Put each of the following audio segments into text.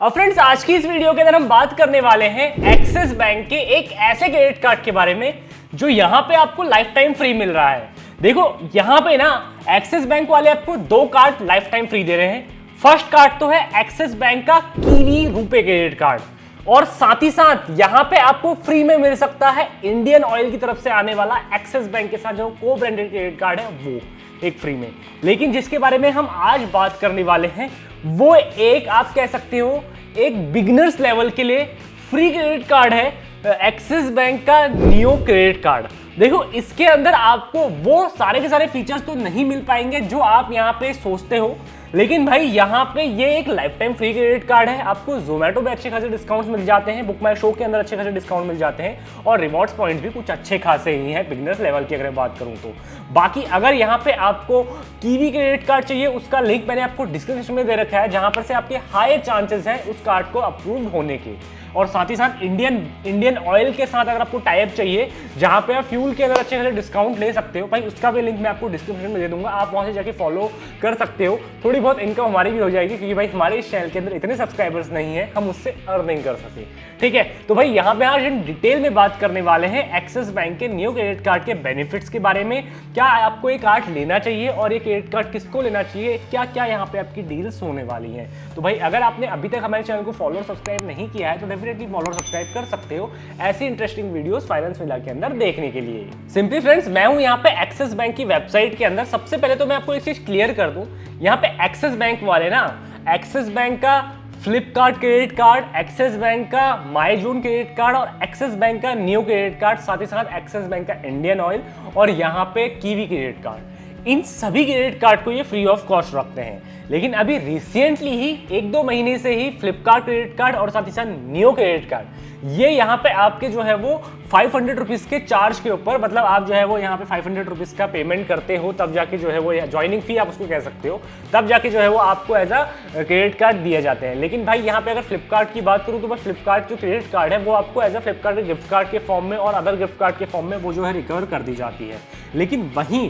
और फ्रेंड्स आज की इस वीडियो के अंदर हम बात करने वाले हैं एक्सिस बैंक के एक ऐसे क्रेडिट कार्ड के बारे में जो यहां पे आपको लाइफ टाइम फ्री मिल रहा है। देखो यहां पे ना एक्सिस बैंक वाले आपको दो कार्ड लाइफ टाइम फ्री दे रहे हैं। फर्स्ट कार्ड तो है एक्सिस बैंक का कीवी रुपे क्रेडिट कार्ड और साथ ही साथ यहां पे आपको फ्री में मिल सकता है इंडियन ऑयल की तरफ से आने वाला एक्सिस बैंक के साथ जो को ब्रांडेड क्रेडिट कार्ड है वो एक फ्री में। लेकिन जिसके बारे में हम आज बात करने वाले हैं वो एक आप कह सकते हो एक बिगिनर्स लेवल के लिए फ्री क्रेडिट कार्ड है एक्सिस बैंक का नियो क्रेडिट कार्ड। देखो इसके अंदर आपको वो सारे के सारे फीचर्स तो नहीं मिल पाएंगे जो आप यहाँ पे सोचते हो, लेकिन भाई यहाँ पे ये एक life time free credit card है। आपको जोमेटो पे अच्छे खासे डिस्काउंट्स मिल जाते हैं, बुक माई शो के अंदर अच्छे खासे डिस्काउंट मिल जाते हैं और रिवॉर्ड्स पॉइंट्स भी कुछ अच्छे खासे ही हैं बिगिनर्स लेवल की अगर मैं बात करूँ तो। बाकी अगर यहाँ पे आपको कीवी क्रेडिट कार्ड चाहिए उसका लिंक मैंने आपको डिस्क्रिप्शन में दे रखा है जहां पर से आपके हायर चांसेस हैं उस कार्ड को अप्रूव होने के। और साथ ही साथ इंडियन ऑयल के साथ अगर आपको टाइप चाहिए जहां पे आप फ्यूल के अंदर अच्छे खासे डिस्काउंट ले सकते हो, भाई उसका भी लिंक मैं आपको डिस्क्रिप्शन में दे दूंगा, आप वहां से जाके फॉलो कर सकते हो। थोड़ी बहुत इनकम हमारी भी हो जाएगी क्योंकि भाई हमारे इस चैनल के अंदर इतने सब्सक्राइबर्स नहीं है हम उससे अर्निंग कर सके। ठीक है, तो भाई यहाँ पे आज हम डिटेल में बात करने वाले हैं एक्सिस बैंक के न्यू क्रेडिट कार्ड के बेनिफिट्स के बारे में। क्या आपको ये कार्ड लेना चाहिए और ये क्रेडिट कार्ड किसको लेना चाहिए, क्या क्या यहाँ पे आपकी डील्स होने वाली हैं। तो भाई अगर आपने अभी तक हमारे चैनल को फॉलो और सब्सक्राइब नहीं किया है तो डेफिनेटली फॉलो और सब्सक्राइब कर सकते हो ऐसी इंटरेस्टिंग वीडियोस फाइनेंस विला के अंदर देखने के लिए। सिंपली फ्रेंड्स मैं हूं यहाँ पे एक्सिस बैंक की वेबसाइट के अंदर। सबसे पहले तो मैं आपको एक चीज क्लियर कर दूं, यहाँ पे एक्सिस बैंक वाले ना एक्सिस बैंक का Flipkart credit card, axis bank का माई जून क्रेडिट कार्ड और एक्सिस बैंक का न्यू क्रेडिट कार्ड, साथ ही साथ एक्सिस बैंक का इंडियन ऑयल और यहाँ पे कीवी क्रेडिट कार्ड, इन सभी क्रेडिट कार्ड को ये फ्री ऑफ कॉस्ट रखते हैं। लेकिन अभी रिसेंटली ही एक दो महीने से ही फ्लिपकार्ट क्रेडिट कार्ड और साथ ही साथ नियो क्रेडिट कार्ड ये यहाँ पे आपके जो है वो 500 रुपीज के चार्ज के ऊपर, मतलब आप जो है वो यहाँ पे 500 रुपीज का पेमेंट करते हो तब जाके जो है वो ज्वाइनिंग फी आप उसको कह सकते हो, तब जाके जो है वो आपको एज अ क्रेडिट कार्ड दिए जाते हैं। लेकिन भाई यहाँ पे अगर फ्लिपकार्ट की बात करूँ तो बस फ्लिपकार्ट जो क्रेडिट कार्ड है वो आपको एज अ फ्लिपकार्ट के गिफ्ट कार्ड के फॉर्म में और अदर गिफ्ट कार्ड के फॉर्म में वो जो है रिकवर कर दी जाती है। लेकिन वहीं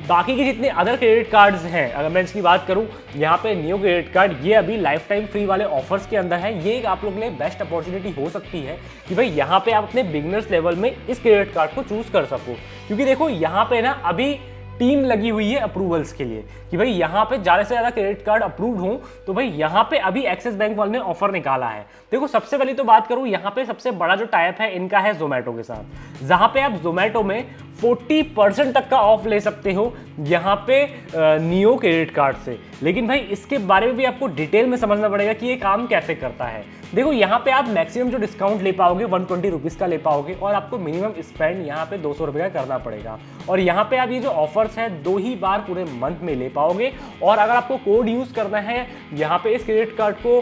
बाकी के जितने अदर क्रेडिट कार्ड्स हैं अगर मैं इसकी बात करूँ, यहाँ पे न्यू क्रेडिट कार्ड ये अभी लाइफ टाइम फ्री वाले ऑफर्स के अंदर है। ये एक आप लोग के लिए बेस्ट अपॉर्चुनिटी हो सकती है कि भाई यहाँ पे आप अपने बिगिनर्स लेवल में इस क्रेडिट कार्ड को चूज कर सको। क्योंकि देखो यहाँ पे ना अभी टीम लगी हुई है अप्रूवल्स के लिए कि भाई यहाँ पे ज्यादा से ज्यादा क्रेडिट कार्ड अप्रूव्ड हो, तो भाई यहाँ पे अभी एक्सिस बैंक वाले ने ऑफर निकाला है। देखो सबसे पहले तो बात करूँ यहाँ पे सबसे बड़ा जो टाइप है इनका है जोमेटो के साथ, जहां पे आप जोमेटो में 40% तक का ऑफ ले सकते हो यहाँ पे नियो क्रेडिट कार्ड से। लेकिन भाई इसके बारे में भी आपको डिटेल में समझना पड़ेगा कि ये काम कैसे करता है। देखो यहाँ पे आप मैक्सिमम जो डिस्काउंट ले पाओगे 120 रुपीज का ले पाओगे और आपको मिनिमम स्पेंड यहाँ पे 200 रुपये का करना पड़ेगा। और यहाँ पे आप ये जो ऑफर्स है 2 ही बार पूरे मंथ में ले पाओगे। और अगर आपको कोड यूज करना है यहाँ पे इस क्रेडिट कार्ड को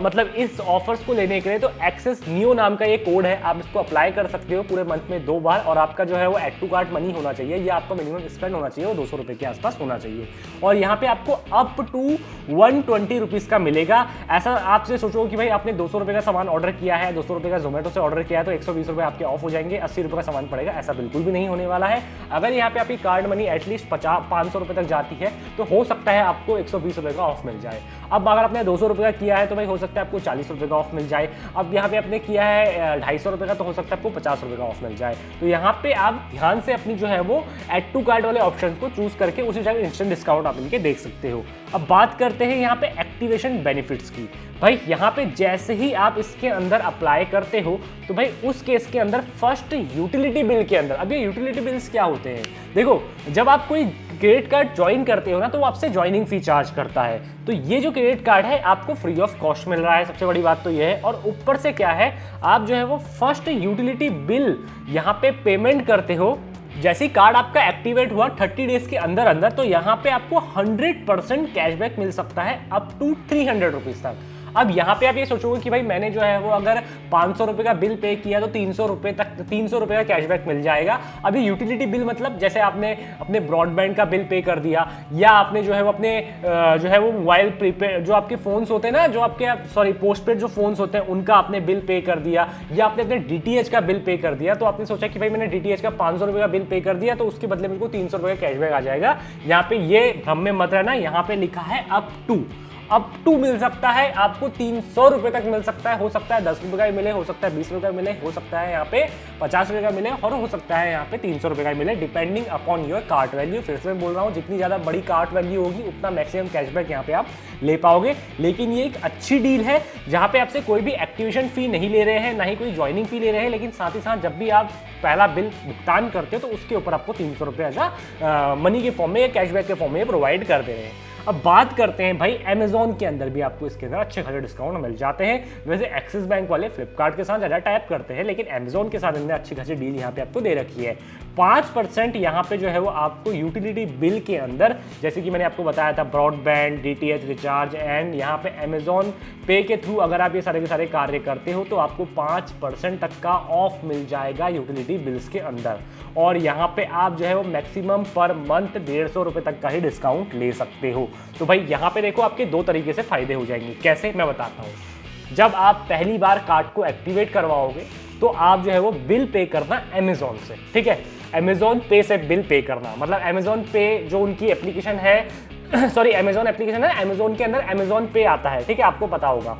मतलब इस ऑफर्स को लेने के लिए तो एक्सिस नियो नाम का ये कोड है, आप इसको अप्लाई कर सकते हो पूरे मंथ में 2 बार और आपका जो है वो एड टू कार्ट मनी होना चाहिए या आपका मिनिमम स्पेंड होना चाहिए वो 200 रुपये के आसपास होना चाहिए। और यहाँ पे आपको अप टू 120 रुपीज का मिलेगा। ऐसा आपसे सोचो कि भाई आपने 200 रुपये का सामान ऑर्डर किया है, 200 रुपये का जोमेटो से ऑर्डर किया है तो 120 रुपये आपके ऑफ हो जाएंगे, 80 रुपये का सामान पड़ेगा, ऐसा बिल्कुल भी नहीं होने वाला है। अगर यहाँ पे आपकी कार्ड मनी एटलीस्ट 500 रुपये तक जाती है तो हो सकता है आपको 120 रुपये का ऑफ मिल जाए। अब अगर आपने 200 रुपये का किया है तो भाई हो सकता है आपको 40 रुपये का ऑफ मिल जाए। अब यहाँ पे आपने किया है 250 रुपये का तो हो सकता है आपको 50 रुपये का ऑफ मिल जाए। तो यहाँ पे आप ध्यान से अपनी जो है वो एड टू कार्ड वाले ऑप्शन को चूज करके उसी टाइम इंस्टेंट डिस्काउंट आप इनके देख सकते हो। अब बात करते हैं यहाँ पे एक्टिवेशन बेनिफिट्स की। भाई यहाँ पे जैसे ही आप इसके अंदर अप्लाई करते हो तो भाई उस केस के अंदर फर्स्ट यूटिलिटी बिल के अंदर, अब ये यूटिलिटी बिल्स क्या होते हैं, देखो जब आप कोई क्रेडिट कार्ड ज्वाइन करते हो ना तो वो आपसे ज्वाइनिंग फी चार्ज करता है। तो ये जो क्रेडिट कार्ड है आपको फ्री ऑफ कॉस्ट मिल रहा है, सबसे बड़ी बात तो ये है। और ऊपर से क्या है, आप जो है वो फर्स्ट यूटिलिटी बिल यहाँ पे पेमेंट करते हो जैसे ही कार्ड आपका एक्टिवेट हुआ 30 डेज के अंदर अंदर, तो यहाँ पे आपको 100% कैशबैक मिल सकता है अप टू 300 रुपीज तक। अब यहाँ पे आप ये सोचोगे कि भाई मैंने जो है वो अगर 500 रुपये का बिल पे किया तो 300 रुपये का कैशबैक मिल जाएगा। अभी यूटिलिटी बिल मतलब जैसे आपने अपने ब्रॉडबैंड का बिल पे कर दिया या आपने जो है वो अपने जो है वो मोबाइल प्रीपेड जो आपके फोन्स होते हैं ना, जो आपके पोस्टपेड जो फोन्स होते हैं उनका आपने बिल पे कर दिया या आपने अपने DTH का बिल पे कर दिया। तो आपने सोचा कि भाई मैंने DTH का 500 रुपये का बिल पे कर दिया तो उसके बदले मेरे को 300 रुपये का कैशबैक आ जाएगा। यहाँ पे ये भ्रम में मत रहना, यहाँ पे लिखा है अप टू। अप टू मिल सकता है आपको 300 रुपए तक मिल सकता है। हो सकता है 10 रुपए का मिले, हो सकता है 20 रुपए का मिले, हो सकता है यहाँ पे 50 रुपए का मिले और हो सकता है यहाँ पे 300 रुपए का मिले, depending upon your cart value. फिर से बोल रहा हूँ, जितनी ज्यादा बड़ी कार्ट वैल्यू होगी उतना मैक्सिमम कैशबैक यहाँ पे आप ले पाओगे। लेकिन ये एक अच्छी डील है जहाँ पे आपसे कोई भी एक्टिवेशन फी नहीं ले रहे हैं, ना ही कोई ज्वाइनिंग फी ले रहे हैं, लेकिन साथ ही साथ जब भी आप पहला बिल भुगतान करते हो तो उसके ऊपर आपको 300 रुपये ऐसा मनी के फॉर्म में या कैशबैक के फॉर्म में प्रोवाइड कर दे रहे हैं। अब बात करते हैं भाई अमेजोन के अंदर भी आपको इसके अंदर अच्छे खासे डिस्काउंट मिल जाते हैं। वैसे एक्सिस बैंक वाले फ्लिपकार्ट के साथ ज़्यादा टाइप करते हैं, लेकिन अमेजोन के साथ इन्होंने अच्छी खासी डील यहाँ पे आपको दे रखी है। 5% यहाँ पे जो है वो आपको यूटिलिटी बिल के अंदर, जैसे कि मैंने आपको बताया था ब्रॉडबैंड, डीटीएच रिचार्ज एंड यहाँ पे अमेजोन पे के थ्रू अगर आप ये सारे के सारे कार्य करते हो तो आपको 5% तक का ऑफ मिल जाएगा यूटिलिटी बिल्स के अंदर। और यहाँ पे आप जो है वो मैक्सिमम पर मंथ 150 रुपये तक का ही डिस्काउंट ले सकते हो। तो भाई यहाँ पे देखो आपके दो तरीके से फायदे हो जाएंगे। कैसे, मैं बताता हूँ। जब आप पहली बार कार्ड को एक्टिवेट करवाओगे तो आप जो है वो बिल पे करना अमेजोन से, ठीक है, अमेजोन पे से बिल पे करना, मतलब अमेजोन पे जो उनकी एप्लीकेशन है सॉरी अमेजोन एप्लीकेशन है, अमेजोन के अंदर अमेजोन पे आता है, ठीक है, आपको पता होगा।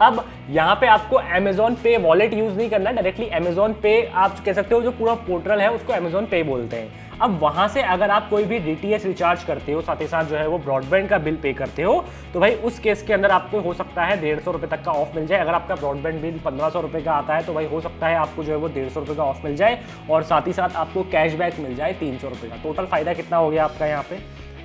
अब यहाँ पे आपको अमेजोन पे वॉलेट यूज नहीं करना, डायरेक्टली अमेजोन पे आप कह सकते हो, जो पूरा पोर्टल है उसको अमेजोन पे बोलते हैं। अब वहां से अगर आप कोई भी डीटीएच रिचार्ज करते हो, साथ ही साथ जो है वो ब्रॉडबैंड का बिल पे करते हो, तो भाई उस केस के अंदर आपको हो सकता है 150 रुपये तक का ऑफ मिल जाए। अगर आपका ब्रॉडबैंड बिल 1500 रुपये का आता है तो भाई हो सकता है आपको जो है वो 150 रुपये का ऑफ मिल जाए और साथ ही साथ आपको कैशबैक मिल जाए 300 रुपये का। टोटल फायदा कितना हो गया आपका, यहाँ पे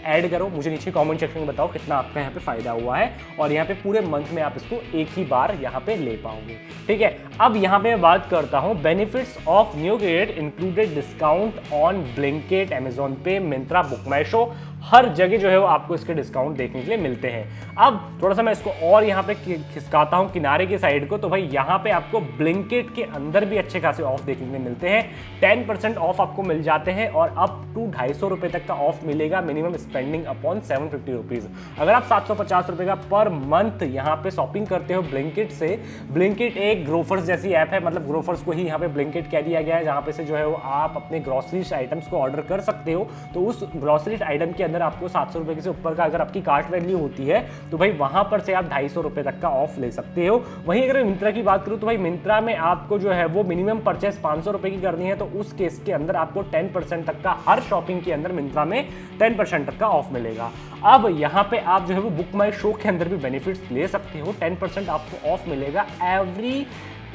ऐड करो, मुझे नीचे कमेंट सेक्शन में बताओ कितना आपका यहाँ पे फायदा हुआ है। और यहाँ पे पूरे मंथ में आप इसको एक ही बार यहाँ पे ले पाओगे, ठीक है। अब यहाँ पे मैं बात करता हूँ benefits of new credit included discount on Blinkit, Amazon पे, मिंत्रा, बुक माई शो, हर जगह जो है वो आपको इसके डिस्काउंट देखने के लिए मिलते हैं। अब थोड़ा सा मैं इसको और यहाँ पे खिसकाता हूँ किनारे की साइड को, तो भाई यहाँ पे आपको ब्लिंकिट के अंदर भी अच्छे खासे ऑफ देखने के लिए मिलते हैं। 10% ऑफ आपको मिल जाते हैं और अप टू 250 रुपये तक का ऑफ मिलेगा मिनिमम स्पेंडिंग अपॉन 750 रुपीज़। अगर आप 750 रुपये का पर मंथ यहाँ पे शॉपिंग करते हो ब्लिंकिट से, ब्लिंकिट एक ग्रोफर्स जैसी ऐप है, मतलब ग्रोफर्स को ही यहाँ पे ब्लिंकिट कह दिया गया है, जहाँ पे से जो है वो आप अपने ग्रोसरीज आइटम्स को ऑर्डर कर सकते हो। तो उस ग्रोसरीज आइटम के अंदर आपको 700 रुपये से ऊपर का अगर आपकी कार्ट वैल्यू होती है तो भाई वहां पर से आप 250 रुपये तक का ऑफ ले सकते हो। वहीं अगर मिंत्रा की बात करूं तो भाई मिंत्रा में आपको जो है वो मिनिमम परचेस 500 रुपये की करनी है, तो उस केस के अंदर आपको 10% तक का हर शॉपिंग के अंदर मिंत्रा में 10% तक का ऑफ मिलेगा। अब यहाँ पे आप जो है वो बुक माई शो के अंदर भी बेनिफिट्स ले सकते हो। 10% आपको ऑफ मिलेगा every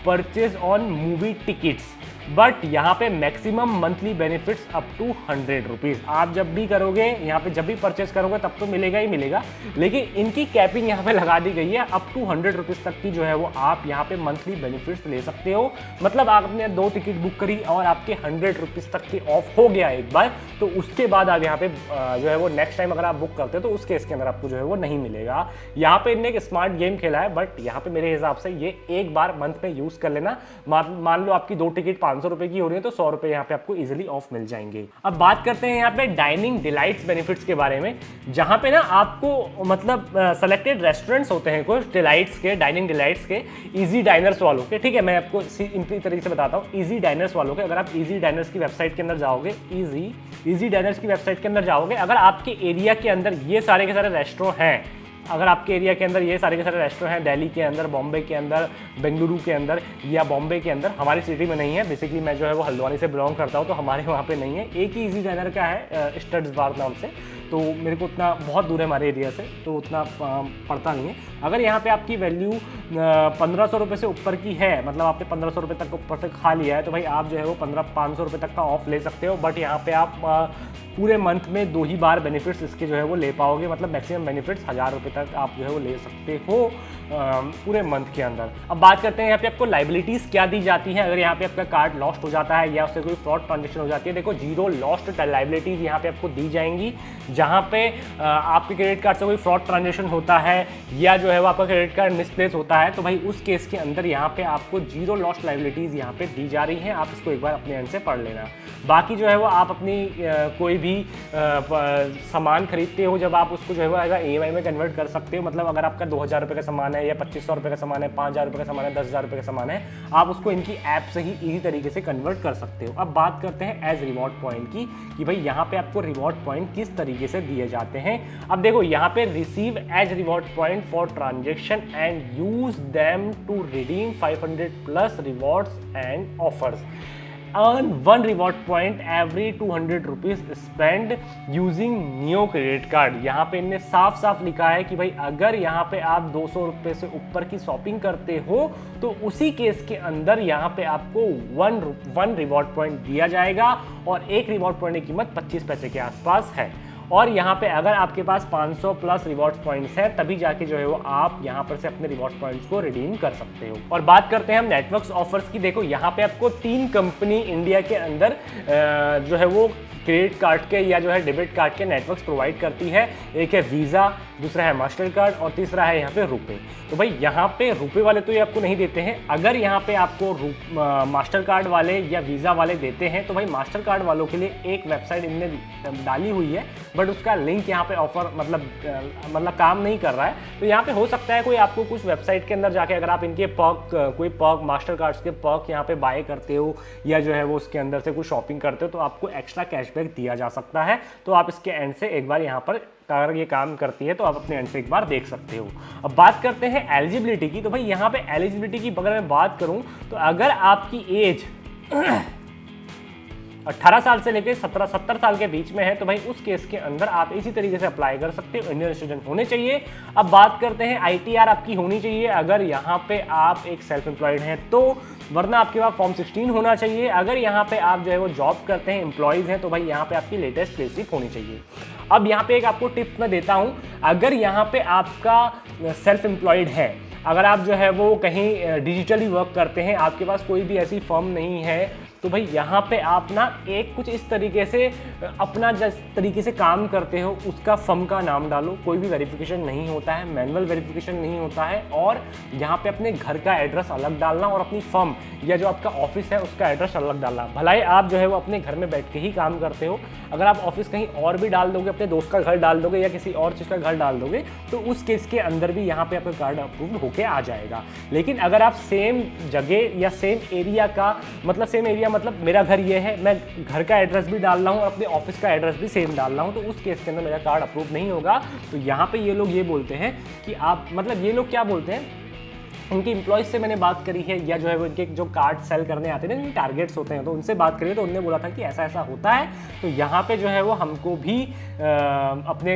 purchase on movie tickets, but यहाँ पे maximum monthly benefits up to 100 rupees. आप जब भी करोगे यहाँ पे, जब भी परचेस करोगे तब तो मिलेगा ही मिलेगा, लेकिन इनकी कैपिंग यहाँ पे लगा दी गई है अप टू 100 रुपीज़ तक की जो है वो आप यहाँ पे मंथली बेनिफिट्स ले सकते हो। मतलब आपने 2 टिकट बुक करी और आपके 100 रुपीज़ तक की ऑफ हो गया एक बार, तो उसके बाद आप यहाँ पे जो है वो नेक्स्ट टाइम अगर आप बुक करते हो तो उस केस के अंदर आपको जो है वो नहीं मिलेगा। यहाँ पे इनने एक स्मार्ट गेम खेला है, बट यहाँ पे मेरे हिसाब से ये एक बार मंथ में यूज कर लेना। मान लो आपकी 2 टिकट 500 रुपए की हो रही है तो 100 रुपए यहाँ पे आपको इजीली ऑफ मिल जाएंगे। अब बात करते हैं यहाँ पे डाइनिंग डिलाइट्स बेनिफिट्स के बारे में, जहां पे ना आपको मतलब सेलेक्टेड रेस्टोरेंट्स होते हैं कुछ डिलाइट्स के, डाइनिंग डिलाइट्स के, इजी डाइनर्स वालों के, ठीक है, मैं आपको सिंपली तरीके से बताता हूँ। इजी डाइनर्स वालों के, अगर आप इजी डाइनर्स की वेबसाइट के अंदर जाओगे, इजी डाइनर्स की वेबसाइट के अंदर जाओगे, अगर आपके एरिया के अंदर ये सारे के सारे रेस्टोरेंट हैं, अगर आपके एरिया के अंदर ये सारे के सारे रेस्टोरेंट हैं, दिल्ली के अंदर, बॉम्बे के अंदर, बेंगलुरु के अंदर या बॉम्बे के अंदर, हमारी सिटी में नहीं है, बेसिकली मैं जो है वो हल्द्वानी से बिलोंग करता हूँ तो हमारे वहाँ पे नहीं है। एक ही इजी डाइनर का है स्टड्स बार नाम से, तो मेरे को उतना बहुत दूर है हमारे एरिया से, तो उतना पड़ता नहीं है। अगर यहाँ पे आपकी वैल्यू 1500 रुपये से ऊपर की है, मतलब आपने 1500 रुपये तक ऊपर से खा लिया है, तो भाई आप जो है वो 500 रुपये तक का ऑफ ले सकते हो। बट यहाँ पे आप पूरे मंथ में 2 ही बार बेनिफिट्स इसके जो है वो ले पाओगे, मतलब मैक्सिमम बेनिफिट्स 1000 रुपये तक आप जो है वो ले सकते हो पूरे मंथ के अंदर। अब बात करते हैं यहाँ पे आपको लाइबिलिटीज़ क्या दी जाती हैं अगर यहाँ पे आपका कार्ड लॉस्ट हो जाता है या उससे कोई फ्रॉड ट्रांजेक्शन हो जाती है। देखो, 0 लॉस्ट लाइबिलिटीज़ यहाँ पे आपको दी जाएंगी। जहाँ पे आपके क्रेडिट कार्ड से कोई फ्रॉड ट्रांजेक्शन होता है या जो है वो आपका क्रेडिट कार्ड मिसप्लेस होता है, तो भाई उस केस के अंदर यहाँ पे आपको 0 लॉस्ट लाइबिलिटीज़ यहाँ पे दी जा रही हैं। आप इसको एक बार अपने एंड से पढ़ लेना। बाकी जो है वो आप अपनी कोई भी सामान खरीदते हो, जब आप उसको जो है वो EMI में कन्वर्ट कर सकते हो। मतलब अगर आपका 2000 रुपये का सामान है है या 2500 रुपये का सामान है, 5000 रुपये का सामान है, 10,000 रुपये का सामान है, आप उसको इनकी ऐप से ही इजी तरीके से कन्वर्ट कर सकते हो। अब बात करते हैं एज रिवॉर्ड पॉइंट की कि भाई यहाँ पे आपको रिवॉर्ड पॉइंट किस तरीके से दिए जाते हैं। अब देखो यहाँ पे receive as reward point for transaction and use them to redeem 500 plus rewards and offers. earn 1 reward point every 200 rupees spend using Neo credit card. यहाँ पे इनने साफ साफ लिखा है कि भाई अगर यहाँ पे आप 200 रुपये से ऊपर की शॉपिंग करते हो तो उसी केस के अंदर यहाँ पे आपको 1 रिवॉर्ड पॉइंट दिया जाएगा और एक रिवॉर्ड पॉइंट की कीमत 25 पैसे के आसपास है। और यहाँ पे अगर आपके पास 500 प्लस रिवॉर्ड पॉइंट्स है तभी जाके जो है वो आप यहाँ पर से अपने रिवॉर्ड पॉइंट्स को रिडीम कर सकते हो। और बात करते हैं हम नेटवर्क्स ऑफर्स की। देखो यहाँ पे आपको 3 कंपनी इंडिया के अंदर जो है वो क्रेडिट कार्ड के या जो है डेबिट कार्ड के नेटवर्क्स प्रोवाइड करती है। एक है वीज़ा, दूसरा है मास्टर कार्ड और तीसरा है यहाँ पे रुपे। तो भाई यहाँ पे रुपे वाले तो ये आपको नहीं देते हैं। अगर यहाँ पे आपको मास्टर कार्ड वाले या वीज़ा वाले देते हैं तो भाई मास्टर कार्ड वालों के लिए एक वेबसाइट इनने डाली हुई है बट उसका लिंक यहाँ पे ऑफर मतलब काम नहीं कर रहा है। तो यहाँ पे हो सकता है कोई आपको कुछ वेबसाइट के अंदर जाके अगर आप इनके कोई पर्क मास्टर कार्ड्स के पर्क यहाँ पे बाय करते हो या जो है वो उसके अंदर से कुछ शॉपिंग करते हो तो आपको एक्स्ट्रा कैशबैक दिया जा सकता है। तो आप इसके एंड से एक बार यहाँ पर अगर ये काम करती है तो आप अपने एंड से एक बार देख सकते हो। अब बात करते हैं एलिजिबिलिटी की। तो भाई यहाँ पे एलिजिबिलिटी की अगर मैं बात करूँ तो अगर आपकी एज 18 साल से लेकर 70 साल के बीच में है तो भाई उस केस के अंदर आप इसी तरीके से अप्लाई कर सकते हो। इंडियन स्टूडेंट होने चाहिए। अब बात करते हैं ITR आपकी होनी चाहिए अगर यहाँ पे आप एक सेल्फ एम्प्लॉयड हैं तो, वरना आपके पास फॉर्म 16 होना चाहिए। अगर यहाँ पे आप जो है वो जॉब करते हैं, एम्प्लॉयज़ हैं तो भाई यहाँ पे आपकी लेटेस्ट पे स्लिप होनी चाहिए। अब यहाँ पे एक आपको टिप मैं देता हूँ, अगर यहाँ पे आपका सेल्फ एम्प्लॉयड है, अगर आप जो है वो कहीं डिजिटली वर्क करते हैं, आपके पास कोई भी ऐसी फर्म नहीं है तो भाई यहाँ पे आप ना एक कुछ इस तरीके से अपना जिस तरीके से काम करते हो उसका फर्म का नाम डालो। कोई भी वेरिफिकेशन नहीं होता है, मैनुअल वेरिफिकेशन नहीं होता है और यहाँ पे अपने घर का एड्रेस अलग डालना और अपनी फर्म या जो आपका ऑफिस है उसका एड्रेस अलग डालना। भलाई आप जो है वो अपने घर में बैठ के ही काम करते हो, अगर आप ऑफिस कहीं और भी डाल दोगे, अपने दोस्त का घर डाल दोगे या किसी और चीज़ का घर डाल दोगे तो उस केस के अंदर भी यहाँ पे आपका कार्ड अप्रूव होके आ जाएगा। लेकिन अगर आप सेम जगह या सेम एरिया का मतलब मेरा घर ये है, मैं घर का एड्रेस भी डाल रहा हूँ और अपने ऑफिस का एड्रेस भी सेम डाल रहा हूँ तो उस केस के अंदर मेरा कार्ड अप्रूव नहीं होगा। तो यहाँ पे ये लोग ये बोलते हैं कि आप ये लोग क्या बोलते हैं, उनके एम्प्लॉयज़ से मैंने बात करी है या जो है वो इनके जो कार्ड सेल करने आते हैं ना, टारगेट्स होते हैं, तो उनसे बात करी तो उन्होंने बोला था कि ऐसा ऐसा होता है। तो यहाँ पे जो है वो हमको भी अपने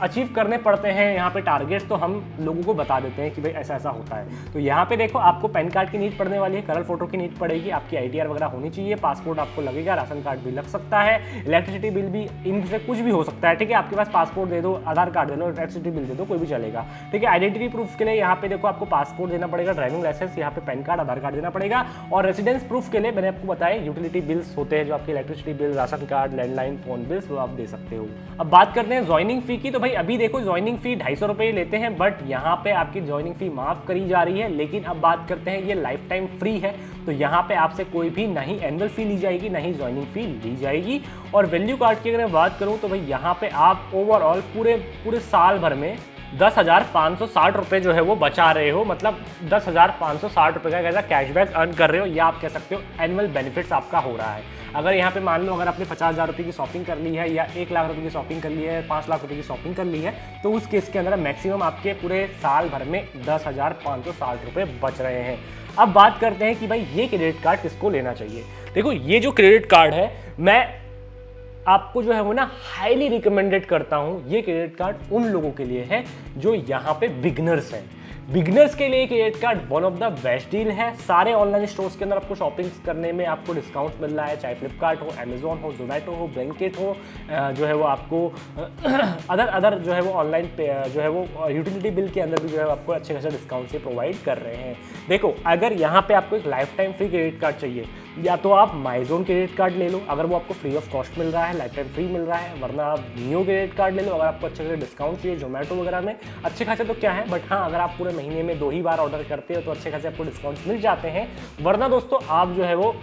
अचीव करने पड़ते हैं यहाँ पे टारगेट्स, तो हम लोगों को बता देते हैं कि भाई ऐसा ऐसा होता है। तो यहाँ पे देखो आपको पैन कार्ड की नीड पड़ने वाली है, कलर फोटो की नीड पड़ेगी, आपकी ITR वगैरह होनी चाहिए, पासपोर्ट आपको लगेगा, राशन कार्ड भी लग सकता है, इलेक्ट्रिसिटी बिल भी, इनसे कुछ भी हो सकता है। ठीक है, आपके पास पासपोर्ट दे दो, आधार कार्ड दे दो, इलेक्ट्रिसिटी बिल दे दो, कोई भी चलेगा। ठीक है, आइडेंटिटी प्रूफ के लिए यहाँ पे देखो आपको पासपोर्ट देना पड़ेगा, ड्राइविंग लाइसेंस, यहाँ पे पैन कार्ड, आधार कार्ड देना पड़ेगा। और रेसिडेंस प्रूफ के लिए मैंने आपको बताया यूटिलिटी बिल्स होते हैं जो आपके electricity bill, ration card, landline, phone bills, वो आप दे सकते हो। अब बात करते हैं ज्वाइनिंग फी की। तो भाई अभी देखो ज्वाइनिंग फी 250 रुपये लेते हैं बट यहाँ पे आपकी ज्वाइनिंग फी माफ करी जा रही है। लेकिन अब बात करते हैं ये लाइफ टाइम फ्री है तो यहाँ पे आपसे कोई भी ना ही एनुअल फी ली जाएगी ना ही ज्वाइनिंग फी ली जाएगी। और वैल्यू कार्ड की अगर मैं बात करूँ तो भाई यहाँ पे आप ओवरऑल पूरे साल भर में 10,560 रुपये जो है वो बचा रहे हो, मतलब 10,560 रुपये का ऐसा कैशबैक अर्न कर रहे हो या आप कह सकते हो एनुअल बेनिफिट्स आपका हो रहा है। अगर यहाँ पे मान लो अगर आपने 50,000 रुपये की शॉपिंग कर ली है या 1 लाख रुपये की शॉपिंग कर ली है, 5 लाख रुपये की शॉपिंग कर ली है तो उस केस के अंदर मैक्सिमम आपके पूरे साल भर में 10,560 रुपये बच रहे हैं। अब बात करते हैं कि भाई ये क्रेडिट कार्ड किसको लेना चाहिए। देखो ये जो क्रेडिट कार्ड है मैं आपको जो है वो ना हाईली रिकमेंडेड करता हूँ। ये क्रेडिट कार्ड उन लोगों के लिए है जो यहाँ पे बिगनर्स हैं। बिगनर्स के लिए credit card one of the best deal है। सारे ऑनलाइन स्टोर्स के अंदर आपको शॉपिंग करने में आपको डिस्काउंट मिल रहा है, चाहे फ्लिपकार्ट हो, अमेजोन हो, जोमेटो हो, ब्लिंकिट हो, जो है वो आपको अदर जो है वो ऑनलाइन जो है वो यूटिलिटी बिल के अंदर भी जो है आपको अच्छे खासे डिस्काउंट से प्रोवाइड कर रहे हैं। देखो अगर यहाँ पे आपको एक life time free credit card चाहिए या तो आप माइजोन क्रेडिट कार्ड ले लो, अगर वो आपको फ्री ऑफ कॉस्ट मिल रहा है, लाइफ टाइम फ्री मिल रहा है, वरना आप नियो क्रेडिट कार्ड ले लो अगर आपको अच्छे खासे डिस्काउंट चाहिए। जोमेटो वगैरह में अच्छे खासे तो क्या है बट हाँ अगर आप पूरे महीने में 2 ही बार ऑर्डर करते हो तो अच्छे खासे आपको डिस्काउंट्स मिल जाते हैं। वरना दोस्तों आप जो है वो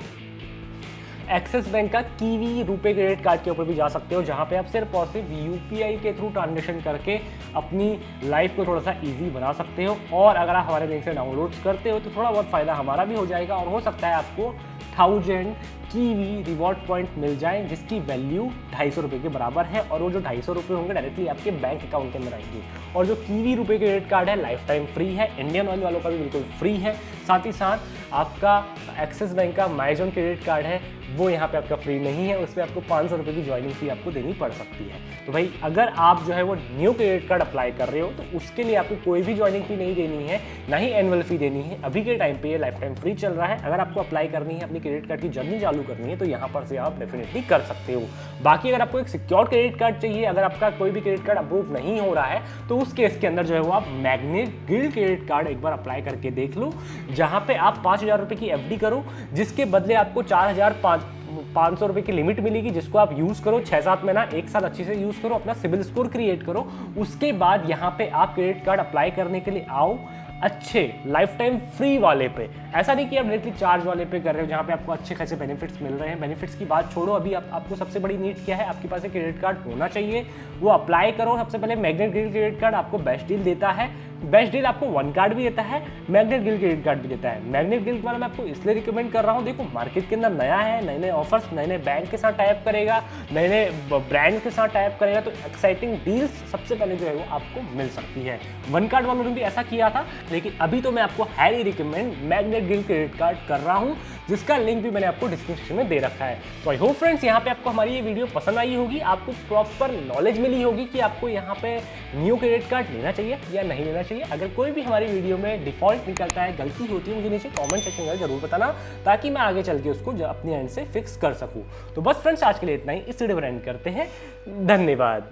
एक्सिस बैंक का कीवी रुपे क्रेडिट कार्ड के ऊपर भी जा सकते हो, जहां पे आप सिर्फ और सिर्फ यूपीआई के थ्रू ट्रांजेक्शन करके अपनी लाइफ को थोड़ा सा ईजी बना सकते हो। और अगर आप हमारे बैंक से डाउनलोड करते हो तो थोड़ा बहुत फ़ायदा हमारा भी हो जाएगा और हो सकता है आपको 1000 कीवी रिवॉर्ड पॉइंट मिल जाए, जिसकी वैल्यू 250 रुपये के बराबर है। और वो जो 250 रुपये होंगे डायरेक्टली आपके बैंक अकाउंट के अंदर आएंगे। और जो कीवी रुपये क्रेडिट कार्ड है लाइफ टाइम फ्री है, इंडियन ऑयल वालों का भी बिल्कुल फ्री है। साथ ही साथ आपका एक्सिस बैंक का माइजोन क्रेडिट कार्ड है, वो यहाँ पे आपका फ्री नहीं है, उस पर आपको 500 रुपये की ज्वाइनिंग फी आपको देनी पड़ सकती है। तो भाई अगर आप जो है वो न्यू क्रेडिट कार्ड अप्लाई कर रहे हो तो उसके लिए आपको कोई भी ज्वाइनिंग फी नहीं देनी है, ना ही एनुअल फी देनी है। अभी के टाइम पे ये लाइफ टाइम फ्री चल रहा है। अगर आपको अप्लाई करनी है, अपनी क्रेडिट कार्ड की जर्नी चालू करनी है, तो यहाँ पर से आप डेफिनेटली कर सकते हो। बाकी अगर आपको एक सिक्योर क्रेडिट कार्ड चाहिए, अगर आपका कोई भी क्रेडिट कार्ड अप्रूव नहीं हो रहा है, तो उस केस के अंदर जो है वो आप मैग्नेट गिल्ड क्रेडिट कार्ड एक बार अप्लाई करके देख लो, जहाँ पे आप 5000 रुपये की एफडी करो, जिसके बदले आपको 4500 रुपये की लिमिट मिलेगी, जिसको आप यूज़ करो 6-7 महीना, एक साल अच्छे से यूज़ करो, अपना सिबिल स्कोर क्रिएट करो। उसके बाद यहाँ पे आप क्रेडिट कार्ड अप्लाई करने के लिए आओ अच्छे लाइफ टाइम फ्री वाले पे। ऐसा नहीं कि आप डायरेक्टली चार्ज वाले पे कर रहे हो, जहाँ पे आपको अच्छे खासे बेनिफिट्स मिल रहे हैं। बेनिफिट्स की बात छोड़ो, अभी आपको सबसे बड़ी नीड क्या है, आपके पास एक क्रेडिट कार्ड होना चाहिए, वो अप्लाई करो। सबसे पहले मैग्नेट गिल्ड क्रेडिट कार्ड आपको बेस्ट डील देता है। बेस्ट डील आपको वन कार्ड भी देता है, मैग्नेट गिल्ड क्रेडिट कार्ड भी देता है। मैग्नेट गिल्ड वाला मैं आपको इसलिए रिकमेंड कर रहा हूँ, देखो मार्केट के अंदर नया है, नए नए ऑफर्स, नए नए बैंक के साथ टाइप करेगा, नए नए ब्रांड के साथ टाइप करेगा, तो एक्साइटिंग डील्स सबसे पहले जो है वो आपको मिल सकती है। वन कार्ड वालों ने भी ऐसा किया था, लेकिन अभी तो मैं आपको highly recommend magnet guild credit card कर रहा हूँ, जिसका लिंक भी मैंने आपको डिस्क्रिप्शन में दे रखा है। तो आई होप फ्रेंड्स यहाँ पे आपको हमारी ये वीडियो पसंद आई होगी, आपको प्रॉपर नॉलेज मिली होगी कि आपको यहाँ पे न्यू क्रेडिट कार्ड लेना चाहिए या नहीं लेना चाहिए। अगर कोई भी हमारी वीडियो में डिफॉल्ट निकलता है, गलती होती है, मुझे नीचे कमेंट सेक्शन में जरूर बताना, ताकि मैं आगे चल के उसको अपने एंड से फिक्स कर सकूँ। तो बस फ्रेंड्स आज के लिए इतना ही, इस वीडियो पर एंड करते हैं। धन्यवाद।